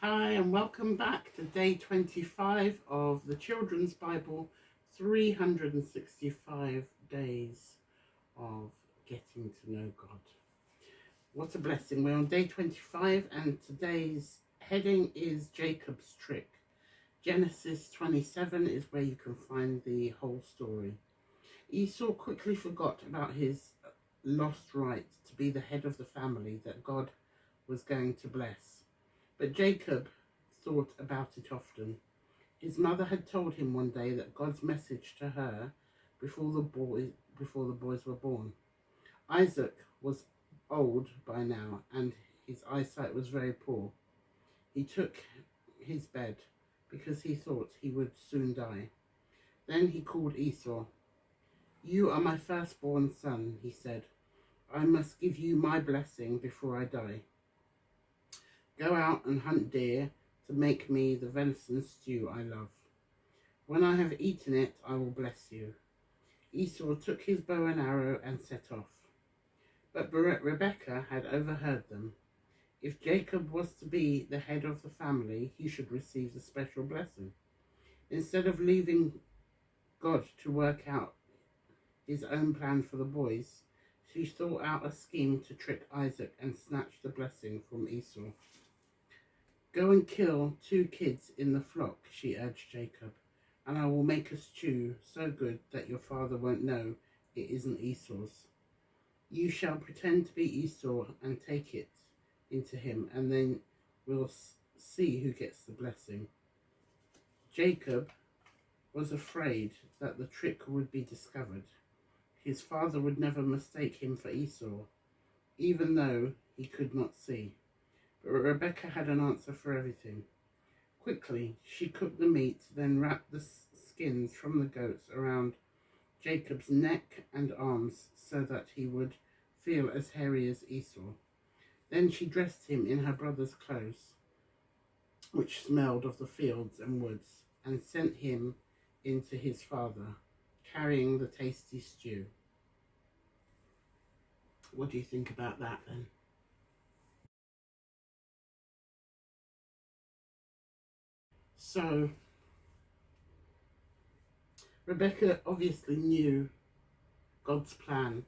Hi, and welcome back to day 25 of the Children's Bible, 365 days of getting to know God. What a blessing. We're on day 25, and today's heading is Jacob's trick. Genesis 27 is where you can find the whole story. Esau quickly forgot about his lost right to be the head of the family that God was going to bless. But Jacob thought about it often. His mother had told him one day that God's message to her before the boys were born. Isaac was old by now, and his eyesight was very poor. He took his bed because he thought he would soon die. Then he called Esau. "You are my firstborn son," he said. "I must give you my blessing before I die. Go out and hunt deer to make me the venison stew I love. When I have eaten it, I will bless you." Esau took his bow and arrow and set off. But Rebekah had overheard them. If Jacob was to be the head of the family, he should receive the special blessing. Instead of leaving God to work out his own plan for the boys, she thought out a scheme to trick Isaac and snatch the blessing from Esau. "Go and kill 2 kids in the flock," she urged Jacob, "and I will make a stew so good that your father won't know it isn't Esau's. You shall pretend to be Esau and take it into him, and then we'll see who gets the blessing." Jacob was afraid that the trick would be discovered. His father would never mistake him for Esau, even though he could not see. But Rebekah had an answer for everything. Quickly, she cooked the meat, then wrapped the skins from the goats around Jacob's neck and arms so that he would feel as hairy as Esau. Then she dressed him in her brother's clothes, which smelled of the fields and woods, and sent him into his father, carrying the tasty stew. What do you think about that then? So, Rebekah obviously knew God's plan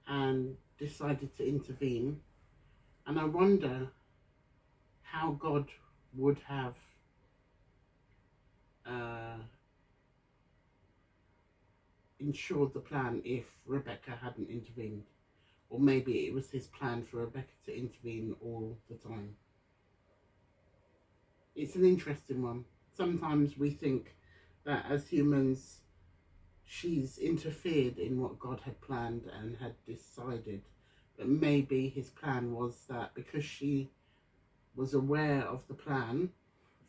and decided to intervene. And I wonder how God would have uh, ensured the plan if Rebecca hadn't intervened. Or maybe it was his plan for Rebecca to intervene all the time. It's an interesting one. Sometimes we think that as humans, she's interfered in what God had planned and had decided. But maybe his plan was that because she was aware of the plan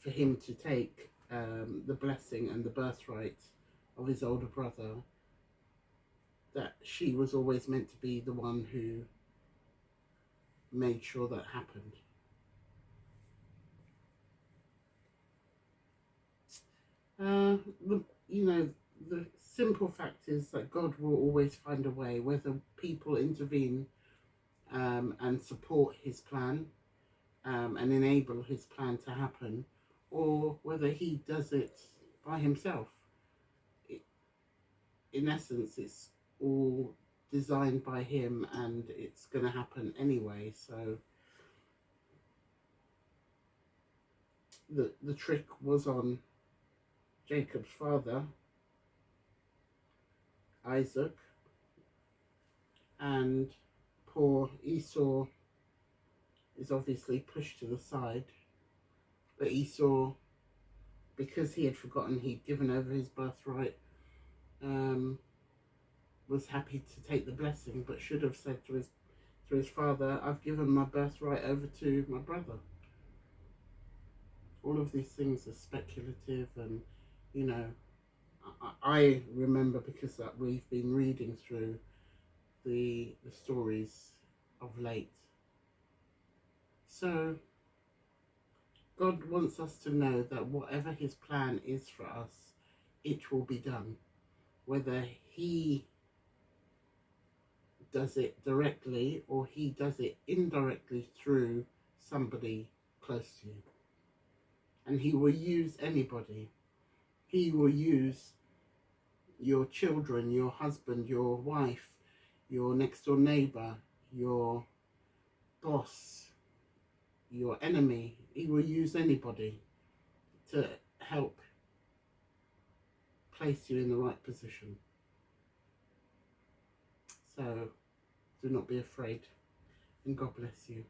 for him to take the blessing and the birthright of his older brother, that she was always meant to be the one who made sure that happened. The, the simple fact is that God will always find a way, whether people intervene and support his plan and enable his plan to happen, or whether he does it by himself. In essence, it's all designed by him and it's going to happen anyway. So the trick was on Jacob's father, Isaac, and poor Esau is obviously pushed to the side. But Esau, because he had forgotten he'd given over his birthright, was happy to take the blessing, but should have said to his father, "I've given my birthright over to my brother." All of these things are speculative, and you know, I remember because that we've been reading through the stories of late. So God wants us to know that whatever his plan is for us, it will be done. Whether he does it directly or he does it indirectly through somebody close to you. and he will use anybody. He will use your children, your husband, your wife, your next door neighbour, your boss, your enemy. He will use anybody to help place you in the right position. So do not be afraid, and God bless you.